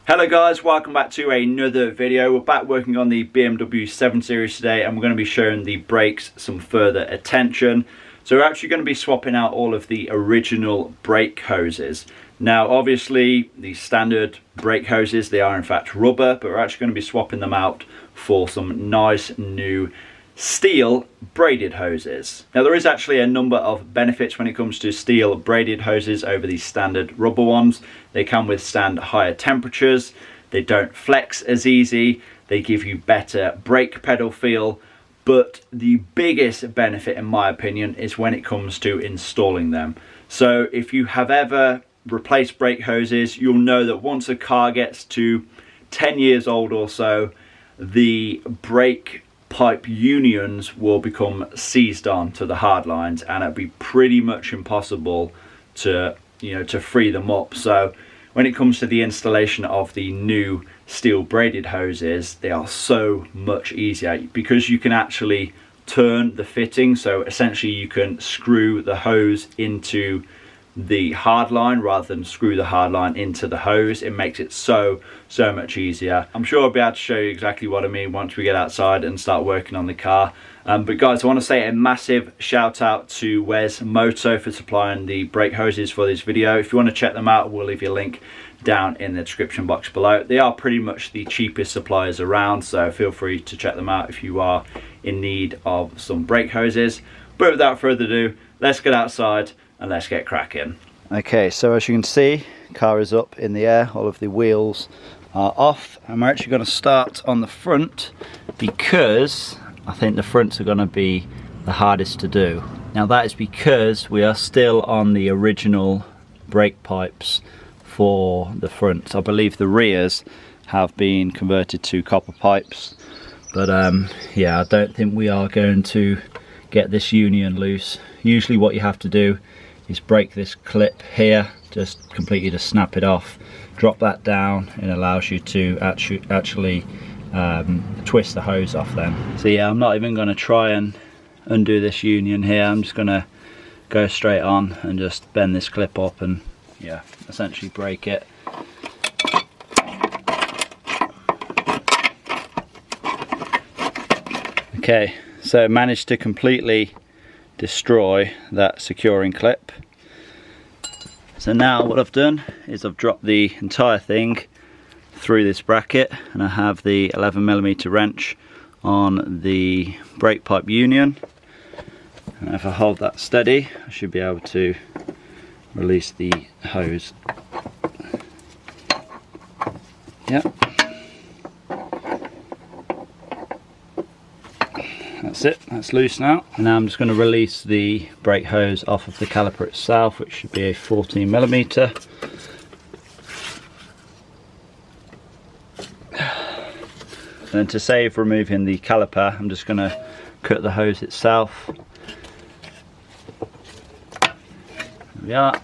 Hello guys, welcome back to another video. We're back working on the BMW 7 Series today, and we're going to be showing the brakes some further attention. So we're actually going to be swapping out all of the original brake hoses. Now obviously the standard brake hoses, they are in fact rubber, but we're actually going to be swapping them out for some nice new steel braided hoses. Now there is actually a number of benefits when it comes to steel braided hoses over the standard rubber ones. They can withstand higher temperatures, they don't flex as easy, they give you better brake pedal feel, but the biggest benefit in my opinion is when it comes to installing them. So if you have ever replaced brake hoses, you'll know that once a car gets to 10 years old or so, the brake pipe unions will become seized on to the hard lines, and it'll be pretty much impossible to free them up. So when it comes to the installation of the new steel braided hoses, they are so much easier because you can actually turn the fitting. So essentially you can screw the hose into the hard line rather than screw the hard line into the hose. It makes it so much easier. I'm sure I'll be able to show you exactly what I mean once we get outside and start working on the car. But guys, I want to say a massive shout out to Wes Moto for supplying the brake hoses for this video. If you want to check them out, we'll leave you a link down in the description box below. They are pretty much the cheapest suppliers around, so feel free to check them out if you are in need of some brake hoses. But without further ado, let's get outside and let's get cracking. Okay, so as you can see, car is up in the air, all of the wheels are off, and we're actually going to start on the front because I think the fronts are going to be the hardest to do. Now that is because we are still on the original brake pipes for the front. I believe the rears have been converted to copper pipes, but yeah, I don't think we are going to get this union loose. Usually what you have to do is break this clip here, just completely to snap it off, drop that down, and it allows you to actually twist the hose off then. So yeah, I'm not even going to try and undo this union here. I'm just going to go straight on and just bend this clip up and yeah, essentially break it. Okay, so managed to completely destroy that securing clip. So now what I've done is I've dropped the entire thing through this bracket, and I have the 11mm wrench on the brake pipe union, and if I hold that steady I should be able to release the hose. Yep. That's it, that's loose now. And now I'm just going to release the brake hose off of the caliper itself, which should be a 14mm. And to save removing the caliper, I'm just going to cut the hose itself. There we are.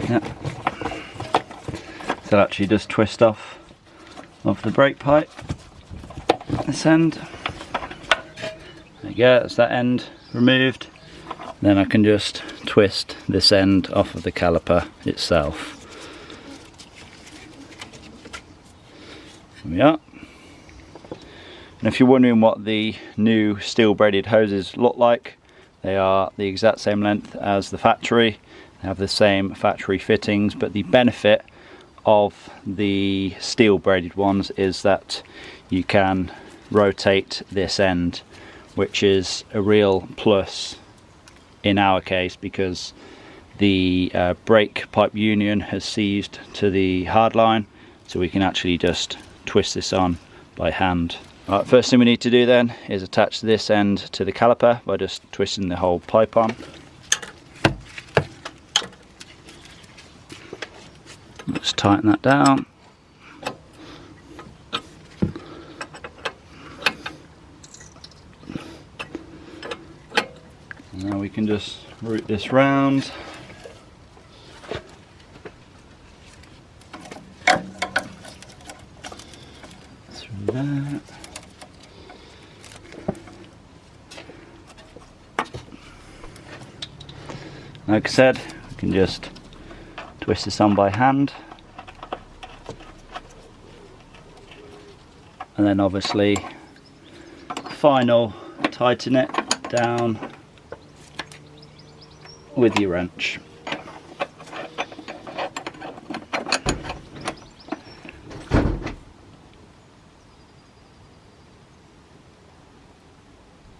Yep. So actually just twist off of the brake pipe, this end. There you go, that's that end removed. Then I can just twist this end off of the caliper itself. There we are. And if you're wondering what the new steel braided hoses look like, they are the exact same length as the factory. They have the same factory fittings, but the benefit of the steel braided ones is that you can rotate this end, which is a real plus in our case because the brake pipe union has seized to the hard line, so we can actually just twist this on by hand. Right, first thing we need to do then is attach this end to the caliper by just twisting the whole pipe on. Just tighten that down. Now we can just route this round. Through that. Like I said, we can just twist this on by hand, and then obviously final tighten it down with your wrench.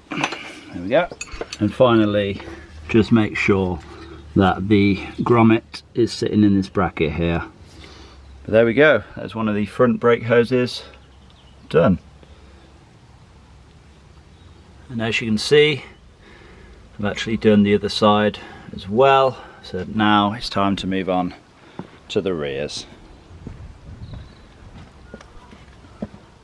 There we go. And finally, just make sure that the grommet is sitting in this bracket here. But there we go, that's one of the front brake hoses done. And as you can see, I've actually done the other side as well, so now it's time to move on to the rears.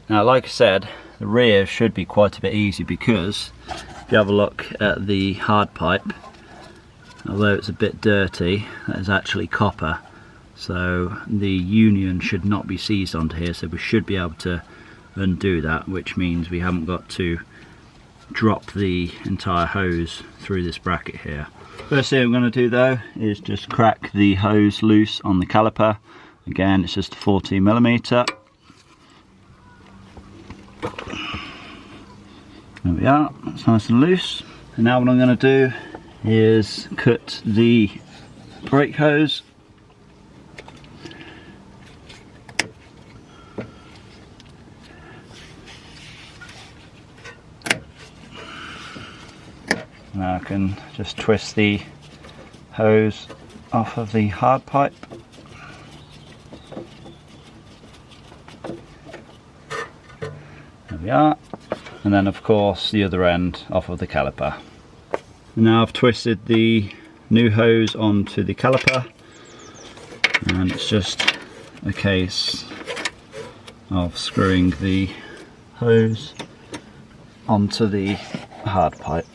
Now, like I said, the rear should be quite a bit easy, because if you have a look at the hard pipe, although it's a bit dirty, that is actually copper, so the union should not be seized onto here, so we should be able to undo that, which means we haven't got to drop the entire hose through this bracket here. First thing I'm going to do though is just crack the hose loose on the caliper. Again, it's just a 14mm. There we are, that's nice and loose. And now what I'm going to do is cut the brake hose. Now I can just twist the hose off of the hard pipe. There we are. And then of course the other end off of the caliper. Now I've twisted the new hose onto the caliper, and it's just a case of screwing the hose onto the hard pipe.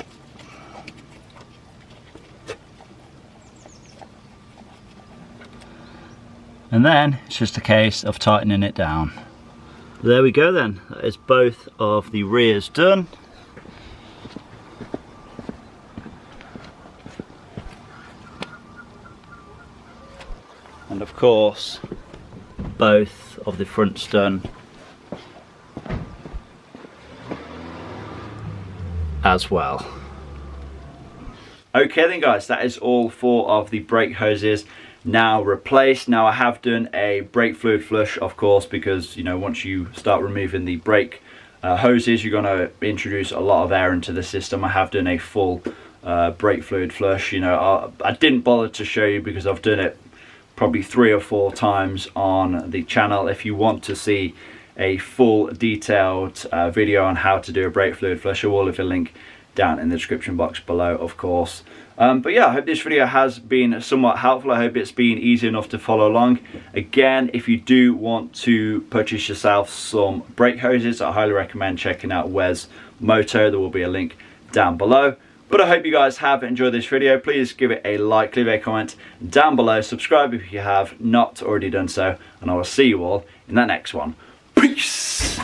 And then it's just a case of tightening it down. There we go then, that is both of the rears done. And of course, both of the fronts done as well. Okay then guys, that is all 4 of the brake hoses now replaced. Now I have done a brake fluid flush, of course, because you know, once you start removing the brake hoses, you're going to introduce a lot of air into the system. I have done a full brake fluid flush. You know, I didn't bother to show you because I've done it probably 3 or 4 times on the channel. If you want to see a full detailed video on how to do a brake fluid flush, I will leave a link down in the description box below, of course. But yeah, I hope this video has been somewhat helpful. I hope it's been easy enough to follow along. Again, if you do want to purchase yourself some brake hoses, I highly recommend checking out Wes Moto. There will be a link down below. But I hope you guys have enjoyed this video. Please give it a like, leave a comment down below, subscribe if you have not already done so, and I will see you all in that next one. Peace!